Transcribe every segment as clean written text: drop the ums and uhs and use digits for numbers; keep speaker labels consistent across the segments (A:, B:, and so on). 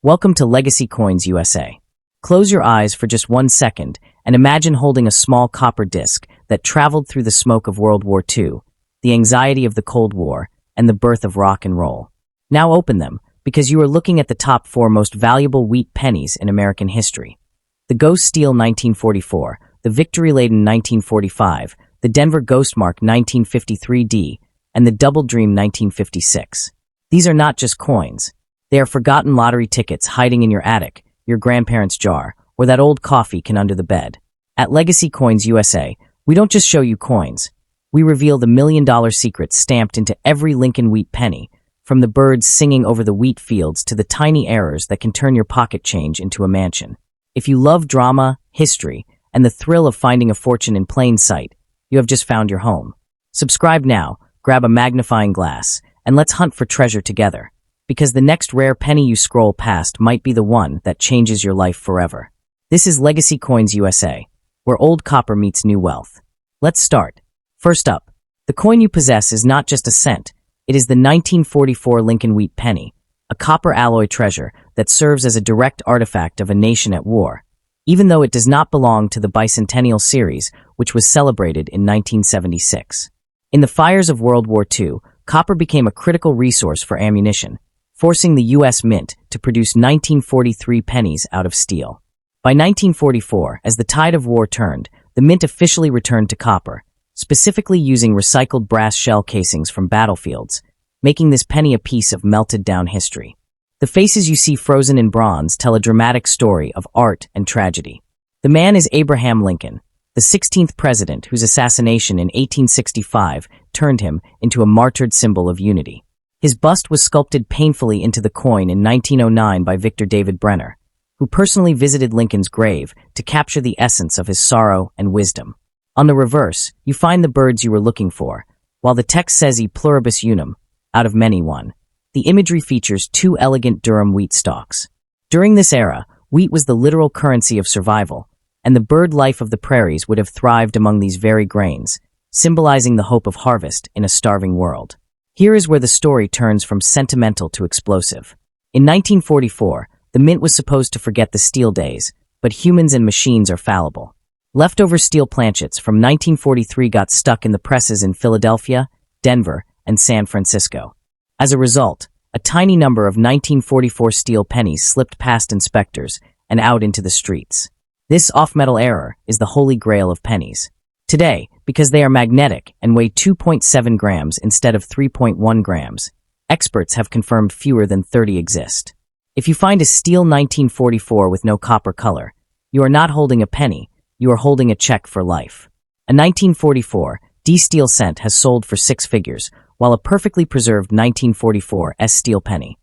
A: Welcome to Legacy Coins USA. Close your eyes for just 1 second and imagine holding a small copper disc that traveled through the smoke of World War II, the anxiety of the Cold War, and the birth of rock and roll. Now open them, because you are looking at the top 4 most valuable wheat pennies in American history. The Ghost Steel 1944, the Victory-laden 1945, the Denver Ghostmark 1953D, and the Double Dream 1956. These are not just coins. They are forgotten lottery tickets hiding in your attic, your grandparents' jar, or that old coffee can under the bed. At Legacy Coins USA, we don't just show you coins. We reveal the million-dollar secrets stamped into every Lincoln wheat penny, from the birds singing over the wheat fields to the tiny errors that can turn your pocket change into a mansion. If you love drama, history, and the thrill of finding a fortune in plain sight, you have just found your home. Subscribe now, grab a magnifying glass, and let's hunt for treasure together. Because the next rare penny you scroll past might be the one that changes your life forever. This is Legacy Coins USA, where old copper meets new wealth. Let's start. First up, the coin you possess is not just a cent. It is the 1944 Lincoln wheat penny, a copper alloy treasure that serves as a direct artifact of a nation at war, even though it does not belong to the bicentennial series, which was celebrated in 1976. In the fires of World War II, copper became a critical resource for ammunition, forcing the U.S. Mint to produce 1943 pennies out of steel. By 1944, as the tide of war turned, the Mint officially returned to copper, specifically using recycled brass shell casings from battlefields, making this penny a piece of melted-down history. The faces you see frozen in bronze tell a dramatic story of art and tragedy. The man is Abraham Lincoln, the 16th president whose assassination in 1865 turned him into a martyred symbol of unity. His bust was sculpted painfully into the coin in 1909 by Victor David Brenner, who personally visited Lincoln's grave to capture the essence of his sorrow and wisdom. On the reverse, you find the birds you were looking for, while the text says E pluribus unum, out of many one. The imagery features 2 elegant Durham wheat stalks. During this era, wheat was the literal currency of survival, and the bird life of the prairies would have thrived among these very grains, symbolizing the hope of harvest in a starving world. Here is where the story turns from sentimental to explosive. In 1944, the Mint was supposed to forget the steel days, but humans and machines are fallible. Leftover steel planchets from 1943 got stuck in the presses in Philadelphia, Denver, and San Francisco. As a result, a tiny number of 1944 steel pennies slipped past inspectors and out into the streets. This off-metal error is the holy grail of pennies. Today, because they are magnetic and weigh 2.7 grams instead of 3.1 grams, experts have confirmed fewer than 30 exist. If you find a steel 1944 with no copper color, you are not holding a penny, you are holding a check for life. A 1944 D steel cent has sold for 6 figures, while a perfectly preserved 1944 S steel penny,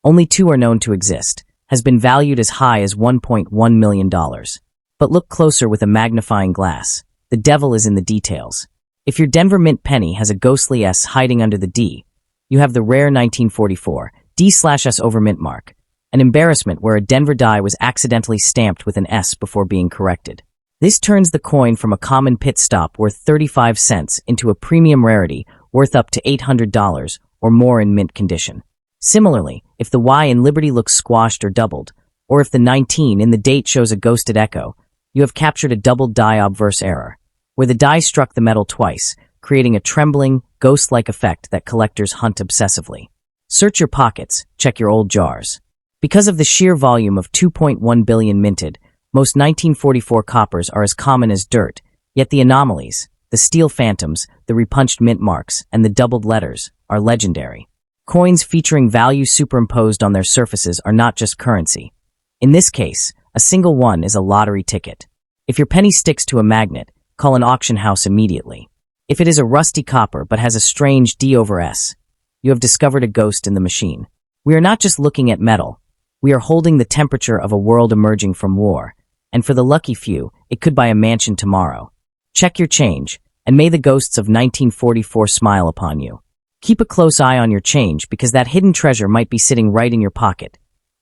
A: only 2 are known to exist, has been valued as high as $1.1 million. But look closer with a magnifying glass. The devil is in the details. If your Denver Mint penny has a ghostly S hiding under the D, you have the rare 1944 D/S over mint mark, an embarrassment where a Denver die was accidentally stamped with an S before being corrected. This turns the coin from a common pit stop worth 35 cents into a premium rarity worth up to $800 or more in mint condition. Similarly, if the Y in Liberty looks squashed or doubled, or if the 19 in the date shows a ghosted echo, you have captured a double die obverse error, where the die struck the metal twice, creating a trembling, ghost-like effect that collectors hunt obsessively. Search your pockets, check your old jars. Because of the sheer volume of 2.1 billion minted, most 1944 coppers are as common as dirt, yet the anomalies, the steel phantoms, the repunched mint marks, and the doubled letters, are legendary. Coins featuring value superimposed on their surfaces are not just currency. In this case, a single one is a lottery ticket. If your penny sticks to a magnet, call an auction house immediately. If it is a rusty copper but has a strange D over S, you have discovered a ghost in the machine. We are not just looking at metal. We are holding the temperature of a world emerging from war, and for the lucky few, it could buy a mansion tomorrow. Check your change, and may the ghosts of 1944 smile upon you. Keep a close eye on your change because that hidden treasure might be sitting right in your pocket.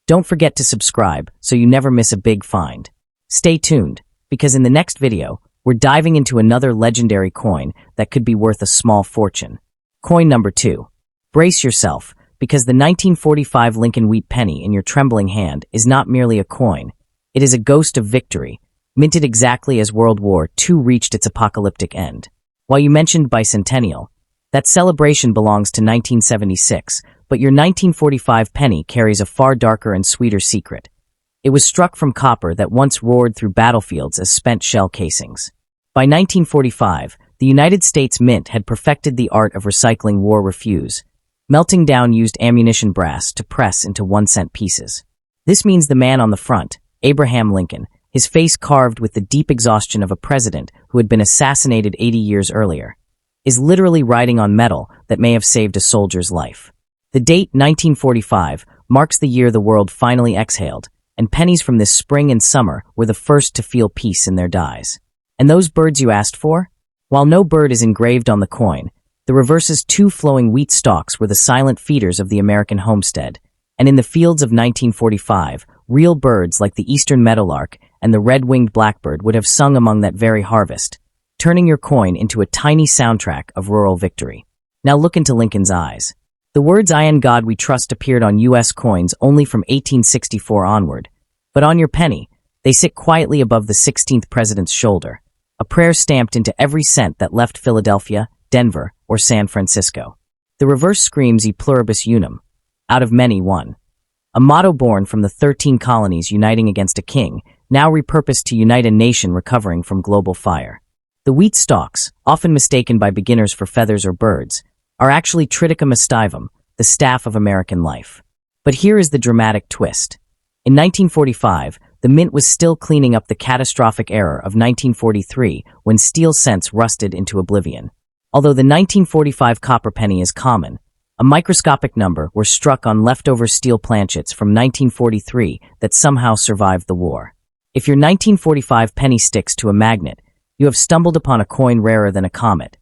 A: Don't forget to subscribe so you never miss a big find. Stay tuned, because in the next video, we're diving into another legendary coin that could be worth a small fortune. Coin number 2. Brace yourself, because the 1945 Lincoln wheat penny in your trembling hand is not merely a coin. It is a ghost of victory, minted exactly as World War II reached its apocalyptic end. While you mentioned bicentennial, that celebration belongs to 1976, but your 1945 penny carries a far darker and sweeter secret. It was struck from copper that once roared through battlefields as spent shell casings. By 1945, the United States Mint had perfected the art of recycling war refuse, melting down used ammunition brass to press into 1-cent pieces. This means the man on the front, Abraham Lincoln, his face carved with the deep exhaustion of a president who had been assassinated 80 years earlier, is literally riding on metal that may have saved a soldier's life. The date 1945 marks the year the world finally exhaled, and pennies from this spring and summer were the first to feel peace in their dies. And those birds you asked for? While no bird is engraved on the coin, the reverse's 2 flowing wheat stalks were the silent feeders of the American homestead, and in the fields of 1945, real birds like the eastern meadowlark and the red-winged blackbird would have sung among that very harvest, turning your coin into a tiny soundtrack of rural victory. Now look into Lincoln's eyes. The words "I in God we trust" appeared on U.S. coins only from 1864 onward, but on your penny, they sit quietly above the 16th president's shoulder, a prayer stamped into every cent that left Philadelphia, Denver, or San Francisco. The reverse screams "E pluribus unum," out of many one, a motto born from the 13 colonies uniting against a king, now repurposed to unite a nation recovering from global fire. The wheat stalks, often mistaken by beginners for feathers or birds, are actually Triticum aestivum, the staff of American life. But here is the dramatic twist. In 1945, the mint was still cleaning up the catastrophic error of 1943 when steel cents rusted into oblivion. Although the 1945 copper penny is common, a microscopic number were struck on leftover steel planchets from 1943 that somehow survived the war. If your 1945 penny sticks to a magnet, you have stumbled upon a coin rarer than a comet.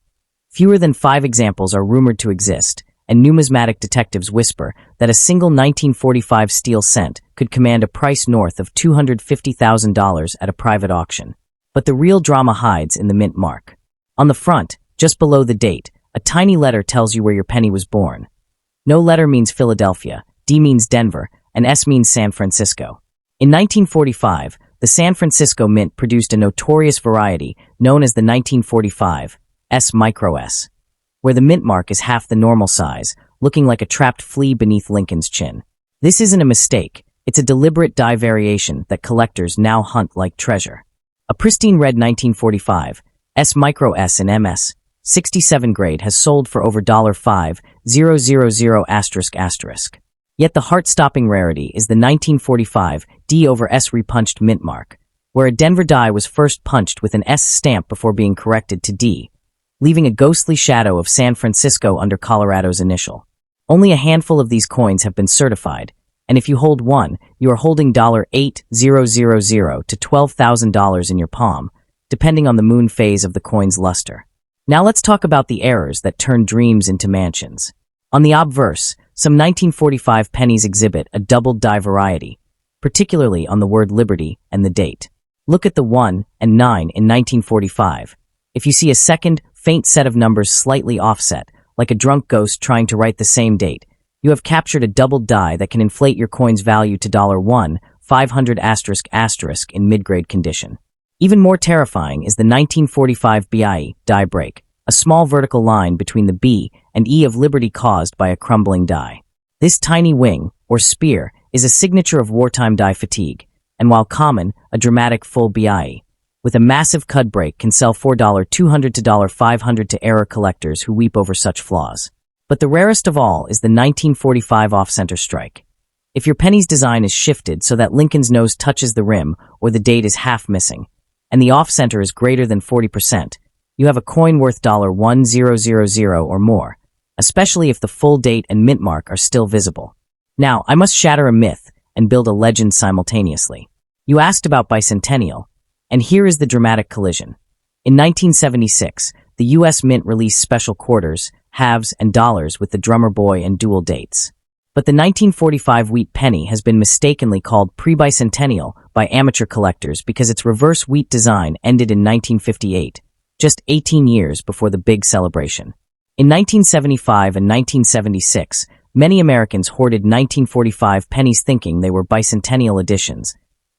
A: Fewer than 5 examples are rumored to exist, and numismatic detectives whisper that a single 1945 steel cent could command a price north of $250,000 at a private auction. But the real drama hides in the mint mark. On the front, just below the date, a tiny letter tells you where your penny was born. No letter means Philadelphia, D means Denver, and S means San Francisco. In 1945, the San Francisco Mint produced a notorious variety known as the 1945 S micro S, where the mint mark is half the normal size, looking like a trapped flea beneath Lincoln's chin. This isn't a mistake, it's a deliberate die variation that collectors now hunt like treasure. A pristine red 1945 S micro S in MS 67 grade has sold for over $5,000 ***. Yet the heart-stopping rarity is the 1945 D over S repunched mint mark, where a Denver die was first punched with an S stamp before being corrected to D, leaving a ghostly shadow of San Francisco under Colorado's initial. Only a handful of these coins have been certified, and if you hold one, you are holding $8,000 to $12,000 in your palm, depending on the moon phase of the coin's luster. Now let's talk about the errors that turn dreams into mansions. On the obverse, some 1945 pennies exhibit a doubled die variety, particularly on the word liberty and the date. Look at the 1 and 9 in 1945. If you see a second, faint set of numbers slightly offset, like a drunk ghost trying to write the same date, you have captured a doubled die that can inflate your coin's value to $1, 500*** in mid-grade condition. Even more terrifying is the 1945 BIE die break, a small vertical line between the B and E of liberty caused by a crumbling die. This tiny wing, or spear, is a signature of wartime die fatigue, and while common, a dramatic full BIE, with a massive cud break can sell $4.200 to $500 to error collectors who weep over such flaws. But the rarest of all is the 1945 off-center strike. If your penny's design is shifted so that Lincoln's nose touches the rim or the date is half missing, and the off-center is greater than 40%, you have a coin worth $1,000 or more, especially if the full date and mint mark are still visible. Now, I must shatter a myth and build a legend simultaneously. You asked about bicentennial, and here is the dramatic collision. In 1976, the U.S. Mint released special quarters, halves, and dollars with the drummer boy and dual dates. But the 1945 wheat penny has been mistakenly called pre-bicentennial by amateur collectors because its reverse wheat design ended in 1958, just 18 years before the big celebration. In 1975 and 1976, many Americans hoarded 1945 pennies thinking they were bicentennial editions,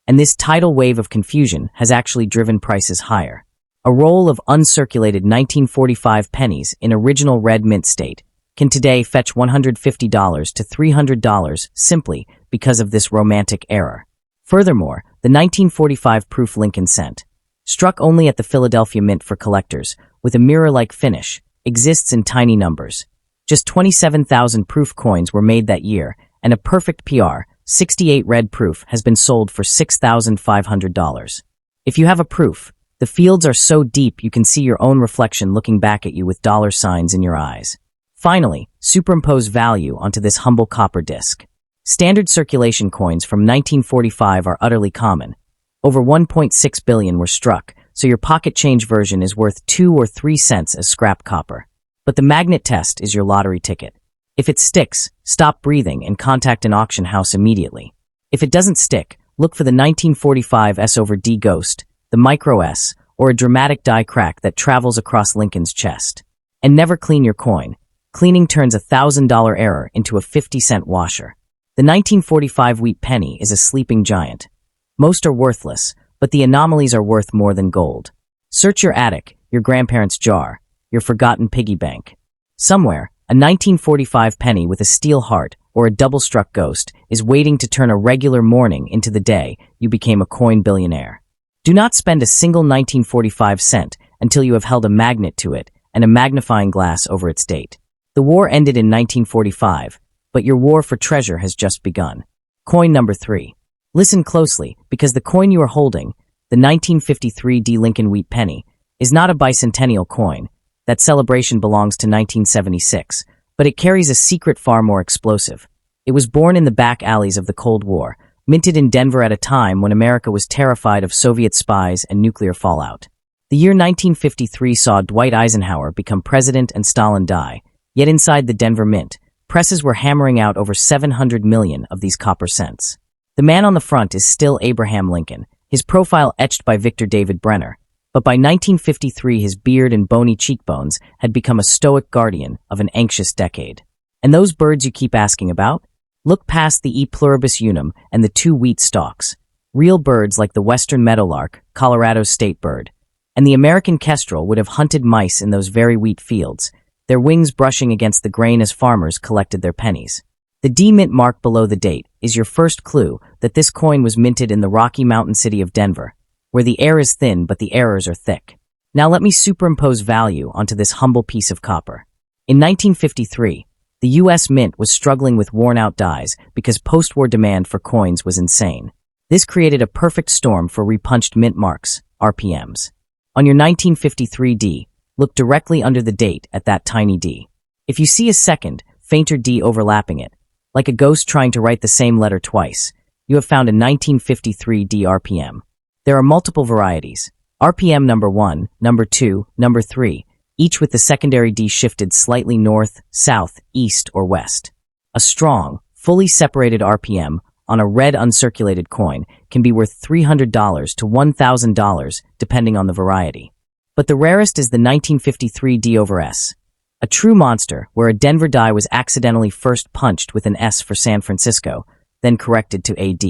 A: and this tidal wave of confusion has actually driven prices higher. A roll of uncirculated 1945 pennies in original red mint state can today fetch $150 to $300 simply because of this romantic error. Furthermore, the 1945 proof Lincoln cent, struck only at the Philadelphia Mint for collectors, with a mirror-like finish, exists in tiny numbers. Just 27,000 proof coins were made that year, and a perfect PR, 68 red proof has been sold for $6,500. If you have a proof, the fields are so deep you can see your own reflection looking back at you with dollar signs in your eyes. Finally, superimpose value onto this humble copper disc. Standard circulation coins from 1945 are utterly common. Over 1.6 billion were struck, so your pocket change version is worth 2 or 3 cents as scrap copper. But the magnet test is your lottery ticket. If it sticks, stop breathing and contact an auction house immediately. If it doesn't stick, look for the 1945 S over D ghost, the micro S, or a dramatic die crack that travels across Lincoln's chest. And never clean your coin. Cleaning turns a $1,000 error into a 50-cent washer. The 1945 wheat penny is a sleeping giant. Most are worthless, but the anomalies are worth more than gold. Search your attic, your grandparents' jar, your forgotten piggy bank. Somewhere, a 1945 penny with a steel heart or a double-struck ghost is waiting to turn a regular morning into the day you became a coin billionaire. Do not spend a single 1945 cent until you have held a magnet to it and a magnifying glass over its date. The war ended in 1945, but your war for treasure has just begun. Coin number 3. Listen closely, because the coin you are holding, the 1953 D. Lincoln wheat penny, is not a bicentennial coin. That celebration belongs to 1976, but it carries a secret far more explosive. It was born in the back alleys of the Cold War, minted in Denver at a time when America was terrified of Soviet spies and nuclear fallout. The year 1953 saw Dwight Eisenhower become president and Stalin die, yet inside the Denver Mint, presses were hammering out over 700 million of these copper cents. The man on the front is still Abraham Lincoln, his profile etched by Victor David Brenner, but by 1953 his beard and bony cheekbones had become a stoic guardian of an anxious decade. And those birds you keep asking about? Look past the E. pluribus unum and the 2 wheat stalks. Real birds like the western meadowlark, Colorado's state bird, and the American kestrel would have hunted mice in those very wheat fields, their wings brushing against the grain as farmers collected their pennies. The D mint mark below the date is your first clue that this coin was minted in the Rocky Mountain city of Denver, where the air is thin but the errors are thick. Now let me superimpose value onto this humble piece of copper. In 1953, the U.S. Mint was struggling with worn-out dies because post-war demand for coins was insane. This created a perfect storm for repunched mint marks, RPMs. On your 1953 D, look directly under the date at that tiny D. If you see a second, fainter D overlapping it, like a ghost trying to write the same letter twice, you have found a 1953 D RPM. There are multiple varieties. RPM number 1, number 2, number 3, each with the secondary D shifted slightly north, south, east, or west. A strong, fully separated RPM on a red uncirculated coin can be worth $300 to $1,000 depending on the variety. But the rarest is the 1953 D over S, a true monster where a Denver die was accidentally first punched with an S for San Francisco, then corrected to AD.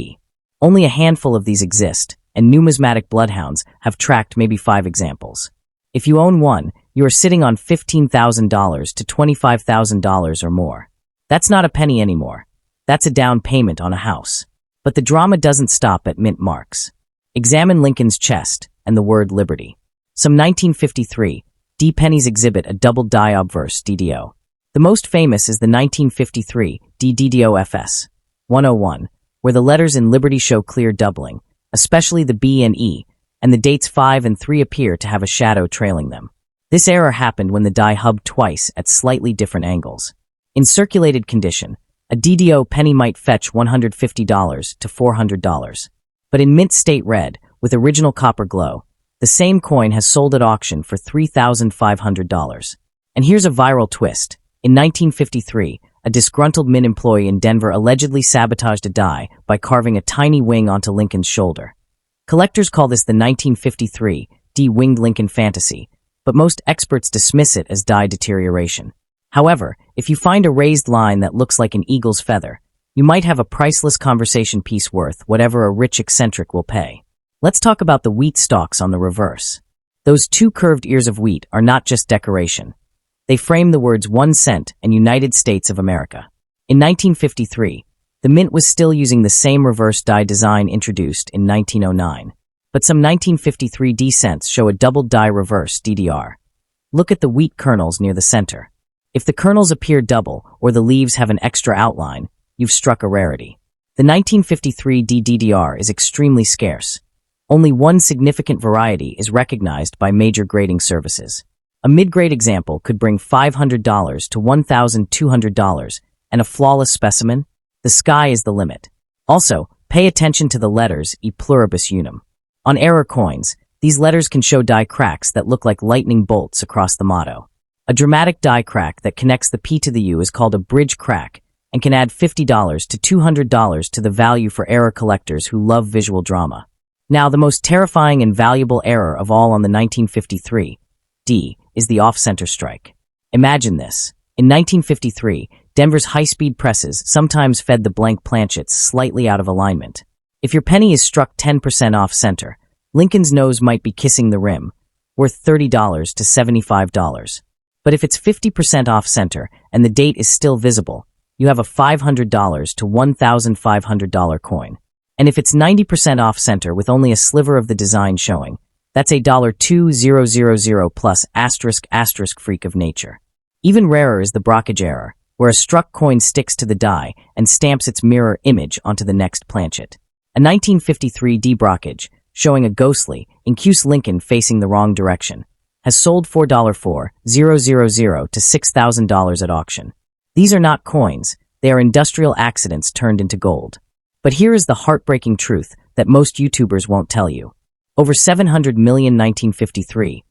A: Only a handful of these exist, and numismatic bloodhounds have tracked maybe 5 examples. If you own one, you are sitting on $15,000 to $25,000 or more. That's not a penny anymore. That's a down payment on a house. But the drama doesn't stop at mint marks. Examine Lincoln's chest and the word liberty. Some 1953 D pennies exhibit a double die obverse DDO. The most famous is the 1953 D DDO FS 101, where the letters in Liberty show clear doubling, especially the B and E, and the dates 5 and 3 appear to have a shadow trailing them. This error happened when the die hubbed twice at slightly different angles. In circulated condition, a DDO penny might fetch $150 to $400. But in mint state red, with original copper glow, the same coin has sold at auction for $3,500. And here's a viral twist. In 1953, a disgruntled mint employee in Denver allegedly sabotaged a die by carving a tiny wing onto Lincoln's shoulder. Collectors call this the 1953 D-winged Lincoln fantasy, but most experts dismiss it as die deterioration. However, if you find a raised line that looks like an eagle's feather, you might have a priceless conversation piece worth whatever a rich eccentric will pay. Let's talk about the wheat stalks on the reverse. Those two curved ears of wheat are not just decoration. They frame the words 1 cent and United States of America. In 1953, the mint was still using the same reverse die design introduced in 1909. But some 1953 D cents show a double die reverse DDR. Look at the wheat kernels near the center. If the kernels appear double or the leaves have an extra outline, you've struck a rarity. The 1953 D DDR is extremely scarce. Only one significant variety is recognized by major grading services. A mid-grade example could bring $500 to $1,200, and a flawless specimen? The sky is the limit. Also, pay attention to the letters E pluribus unum. On error coins, these letters can show die cracks that look like lightning bolts across the motto. A dramatic die crack that connects the P to the U is called a bridge crack and can add $50 to $200 to the value for error collectors who love visual drama. Now, the most terrifying and valuable error of all on the 1953 D is the off-center strike. Imagine this. In 1953, Denver's high-speed presses sometimes fed the blank planchets slightly out of alignment. If your penny is struck 10% off-center, Lincoln's nose might be kissing the rim, worth $30 to $75. But if it's 50% off-center and the date is still visible, you have a $500 to $1,500 coin. And if it's 90% off-center with only a sliver of the design showing, that's a $2,000 plus *** freak of nature. Even rarer is the brockage error, where a struck coin sticks to the die and stamps its mirror image onto the next planchet. A 1953 D brockage, showing a ghostly, incuse Lincoln facing the wrong direction, has sold $4,000 to $6,000 at auction. These are not coins, they are industrial accidents turned into gold. But here is the heartbreaking truth that most YouTubers won't tell you. Over 700 million 1953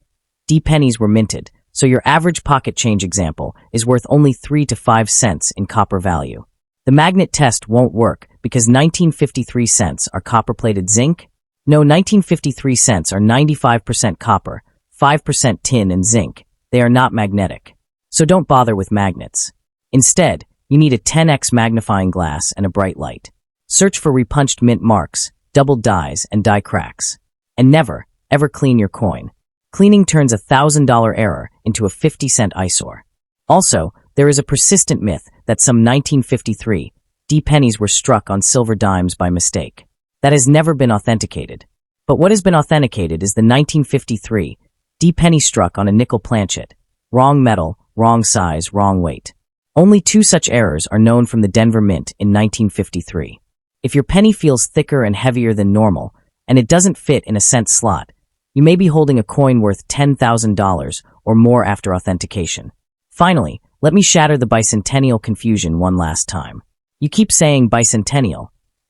A: D pennies were minted, so your average pocket change example is worth only 3 to 5 cents in copper value. The magnet test won't work because 1953 cents are copper-plated zinc? No, 1953 cents are 95% copper, 5% tin and zinc. They are not magnetic. So don't bother with magnets. Instead, you need a 10x magnifying glass and a bright light. Search for repunched mint marks, doubled dies, and die cracks. And never, ever clean your coin. Cleaning turns a $1,000 error into a 50-cent eyesore. Also, there is a persistent myth that some 1953 D pennies were struck on silver dimes by mistake. That has never been authenticated. But what has been authenticated is the 1953 D penny struck on a nickel planchet. Wrong metal, wrong size, wrong weight. Only 2 such errors are known from the Denver Mint in 1953. If your penny feels thicker and heavier than normal, and it doesn't fit in a cent slot, you may be holding a coin worth $10,000 or more after authentication. Finally, let me shatter the bicentennial confusion one last time. You keep saying bicentennial,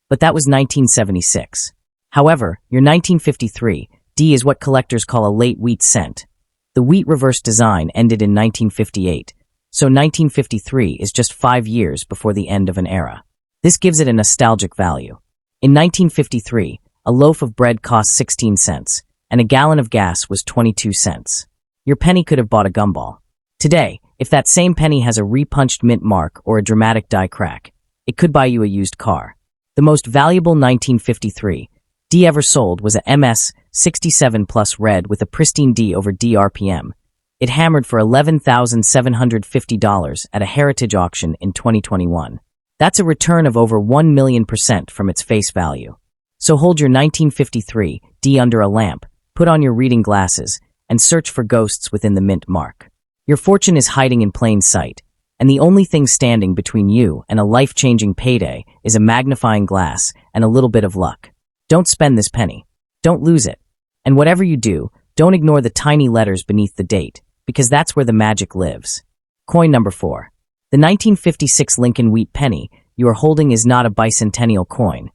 A: but that was 1976. However, your 1953 D is what collectors call a late wheat cent. The wheat reverse design ended in 1958, so 1953 is just 5 years before the end of an era. This gives it a nostalgic value. In 1953, a loaf of bread cost 16 cents, and a gallon of gas was 22 cents. Your penny could have bought a gumball. Today, if that same penny has a repunched mint mark or a dramatic die crack, it could buy you a used car. The most valuable 1953 D ever sold was a MS 67 Plus red with a pristine D over D RPM. It hammered for $11,750 at a heritage auction in 2021. That's a return of over 1,000,000% from its face value. So hold your 1953 D under a lamp, put on your reading glasses, and search for ghosts within the mint mark. Your fortune is hiding in plain sight, and the only thing standing between you and a life-changing payday is a magnifying glass and a little bit of luck. Don't spend this penny. Don't lose it. And whatever you do, don't ignore the tiny letters beneath the date, because that's where the magic lives. Coin number 4. The 1956 Lincoln Wheat penny you are holding is not a bicentennial coin.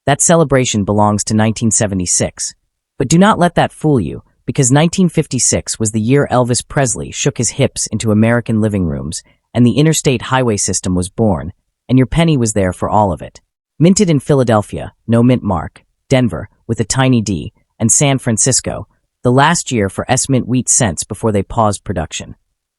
A: That celebration belongs to 1976. But do not let that fool you, because 1956 was the year Elvis Presley shook his hips into American living rooms and the interstate highway system was born, and your penny was there for all of it. Minted in Philadelphia, no mint mark, Denver, with a tiny D, and San Francisco, the last year for S-Mint wheat cents before they paused production.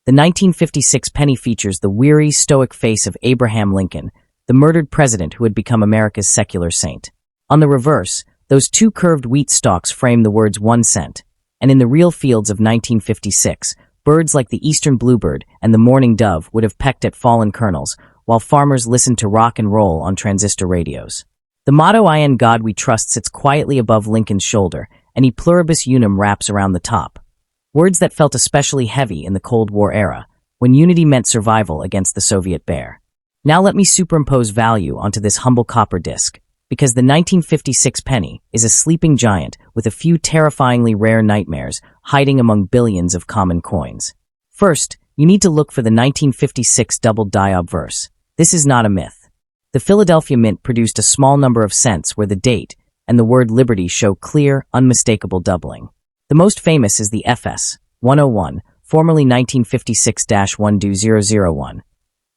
A: The 1956 penny features the weary, stoic face of Abraham Lincoln, the murdered president who had become America's secular saint. On the reverse, those two curved wheat stalks frame the words 1 cent, and in the real fields of 1956, birds like the eastern bluebird and the mourning dove would have pecked at fallen kernels, while farmers listened to rock and roll on transistor radios. The motto "In God We Trust" sits quietly above Lincoln's shoulder, and "E pluribus unum" wraps around the top. Words that felt especially heavy in the Cold War era, when unity meant survival against the Soviet bear. Now let me superimpose value onto this humble copper disc, because the 1956 penny is a sleeping giant with a few terrifyingly rare nightmares hiding among billions of common coins. First, you need to look for the 1956 double die obverse. This is not a myth. The Philadelphia Mint produced a small number of cents where the date and the word liberty show clear, unmistakable doubling. The most famous is the FS 101, formerly 1956-12001,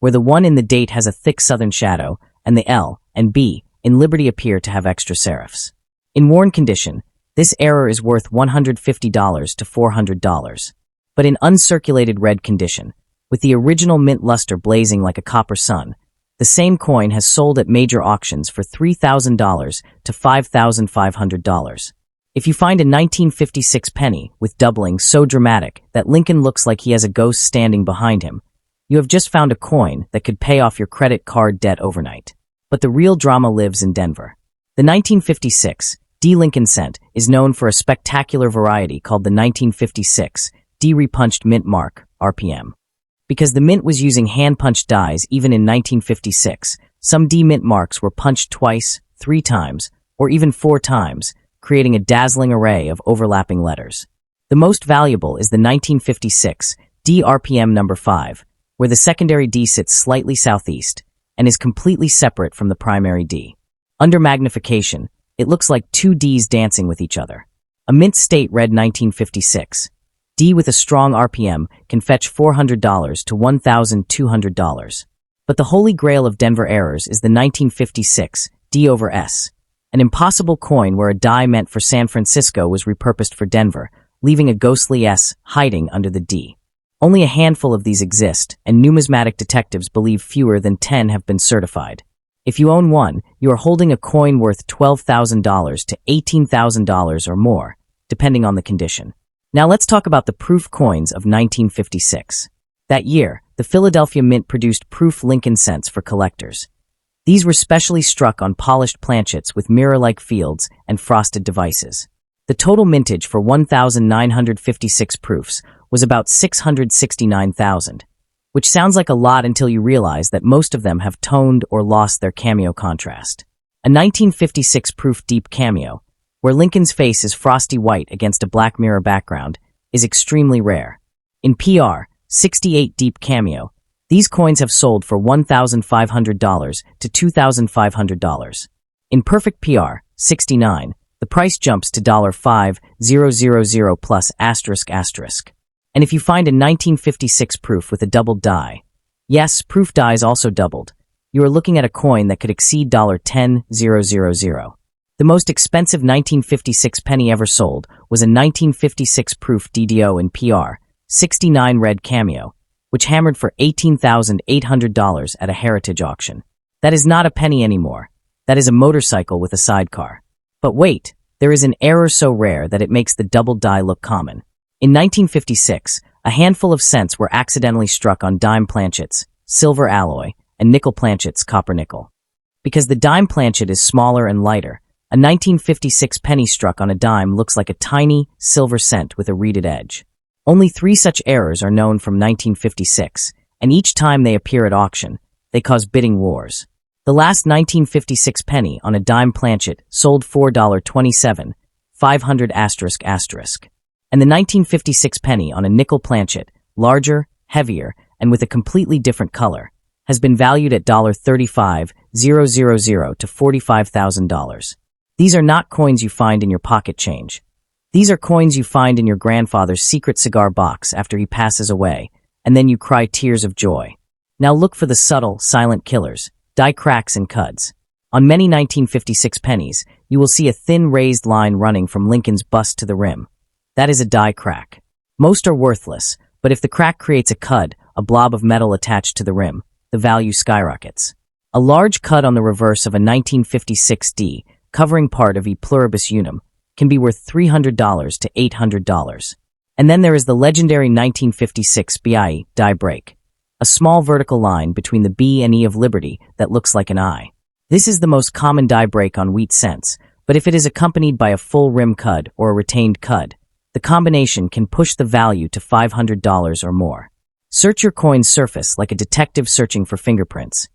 A: where the 1 in the date has a thick southern shadow, and the L and B in Liberty appear to have extra serifs. In worn condition, this error is worth $150 to $400. But in uncirculated red condition, with the original mint luster blazing like a copper sun, the same coin has sold at major auctions for $3,000 to $5,500. If you find a 1956 penny with doubling so dramatic that Lincoln looks like he has a ghost standing behind him, you have just found a coin that could pay off your credit card debt overnight. But the real drama lives in Denver. The 1956 D Lincoln cent is known for a spectacular variety called the 1956 D repunched mint mark, RPM. Because the mint was using hand-punched dies even in 1956, some D mint marks were punched twice, 3 times, or even 4 times, creating a dazzling array of overlapping letters. The most valuable is the 1956 D RPM number 5, where the secondary D sits slightly southeast and is completely separate from the primary D. Under magnification, it looks like 2 Ds dancing with each other. A mint state red 1956 D with a strong RPM can fetch $400 to $1,200. But the holy grail of Denver errors is the 1956 D over S, an impossible coin where a die meant for San Francisco was repurposed for Denver, leaving a ghostly S hiding under the D. Only a handful of these exist, and numismatic detectives believe fewer than 10 have been certified. If you own one, you are holding a coin worth $12,000 to $18,000 or more, depending on the condition. Now let's talk about the proof coins of 1956. That year, the Philadelphia Mint produced proof Lincoln cents for collectors. These were specially struck on polished planchets with mirror-like fields and frosted devices. The total mintage for 1,956 proofs was about 669,000, which sounds like a lot until you realize that most of them have toned or lost their cameo contrast. A 1956 proof deep cameo, where Lincoln's face is frosty white against a black mirror background, is extremely rare. In PR 68 deep cameo, these coins have sold for $1,500 to $2,500. In perfect PR 69, the price jumps to $5,000 plus ***. And if you find a 1956 proof with a doubled die, yes, proof dies also doubled, you are looking at a coin that could exceed $10,000. The most expensive 1956 penny ever sold was a 1956 proof DDO in PR 69 red cameo, which hammered for $18,800 at a heritage auction. That is not a penny anymore. That is a motorcycle with a sidecar. But wait, there is an error so rare that it makes the double die look common. In 1956, a handful of cents were accidentally struck on dime planchets, silver alloy, and nickel planchets, copper nickel. Because the dime planchet is smaller and lighter, a 1956 penny struck on a dime looks like a tiny silver cent with a reeded edge. Only 3 such errors are known from 1956, and each time they appear at auction, they cause bidding wars. The last 1956 penny on a dime planchet sold $4.27, 500 ***. And the 1956 penny on a nickel planchet, larger, heavier, and with a completely different color, has been valued at $35,000 to $45,000. These are not coins you find in your pocket change. These are coins you find in your grandfather's secret cigar box after he passes away, and then you cry tears of joy. Now look for the subtle, silent killers, die cracks and cuds. On many 1956 pennies, you will see a thin raised line running from Lincoln's bust to the rim. That is a die crack. Most are worthless, But if the crack creates a cud, a blob of metal attached to the rim, the value skyrockets. A large cud on the reverse of a 1956 D, covering part of E pluribus unum, can be worth $300 to $800. And then there is the legendary 1956 BIE die break, a small vertical line between the B and E of Liberty that looks like an I. This is the most common die break on wheat cents, but if it is accompanied by a full rim cud or a retained cud, the combination can push the value to $500 or more. Search your coin's surface like a detective searching for fingerprints.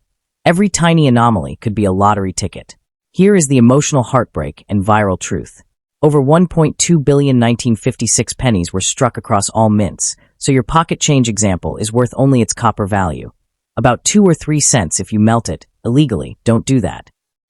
A: Every tiny anomaly could be a lottery ticket. Here is the emotional heartbreak and viral truth. Over 1.2 billion 1956 pennies were struck across all mints, so your pocket change example is worth only its copper value. About 2 or 3 cents if you melt it. Illegally, don't do that.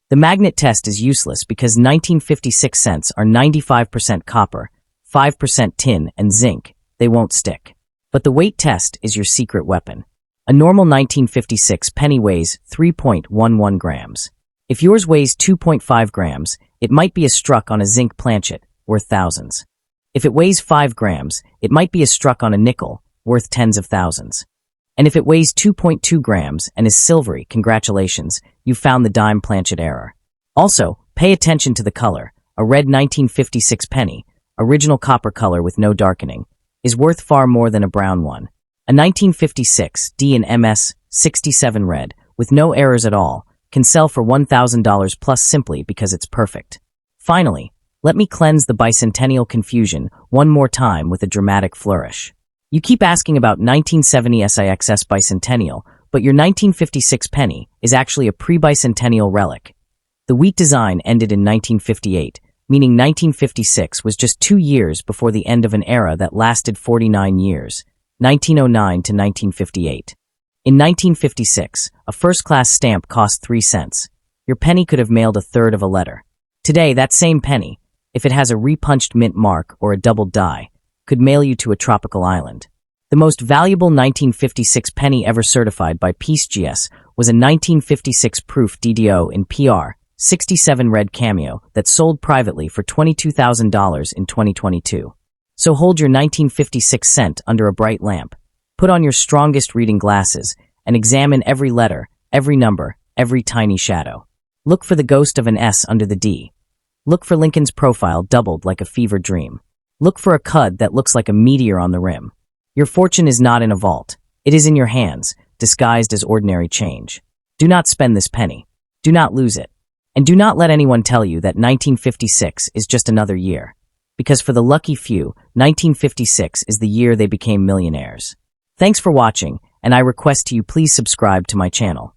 A: The magnet test is useless because 1956 cents are 95% copper, 5% tin, and zinc. They won't stick. But the weight test is your secret weapon. A normal 1956 penny weighs 3.11 grams. If yours weighs 2.5 grams, it might be a struck on a zinc planchet, worth thousands. If it weighs 5 grams, it might be a struck on a nickel, worth tens of thousands. And if it weighs 2.2 grams and is silvery, congratulations, you've found the dime planchet error. Also, pay attention to the color. A red 1956 penny, original copper color with no darkening, is worth far more than a brown one. A 1956 D and MS 67 red, with no errors at all, can sell for $1,000 plus simply because it's perfect. Finally, let me cleanse the bicentennial confusion one more time with a dramatic flourish. You keep asking about 1970 SIXS bicentennial, but your 1956 penny is actually a pre-bicentennial relic. The wheat design ended in 1958, meaning 1956 was just 2 years before the end of an era that lasted 49 years. 1909 to 1958. In 1956, a first-class stamp cost 3 cents. Your penny could have mailed a third of a letter. Today, that same penny, if it has a repunched mint mark or a doubled die, could mail you to a tropical island. The most valuable 1956 penny ever certified by PeaceGS was a 1956 proof DDO in PR 67 red cameo that sold privately for $22,000 in 2022. So hold your 1956 cent under a bright lamp, put on your strongest reading glasses, and examine every letter, every number, every tiny shadow. Look for the ghost of an S under the D. Look for Lincoln's profile doubled like a fever dream. Look for a cud that looks like a meteor on the rim. Your fortune is not in a vault. It is in your hands, disguised as ordinary change. Do not spend this penny. Do not lose it. And do not let anyone tell you that 1956 is just another year. Because for the lucky few, 1956 is the year they became millionaires. Thanks for watching, and I request you please subscribe to my channel.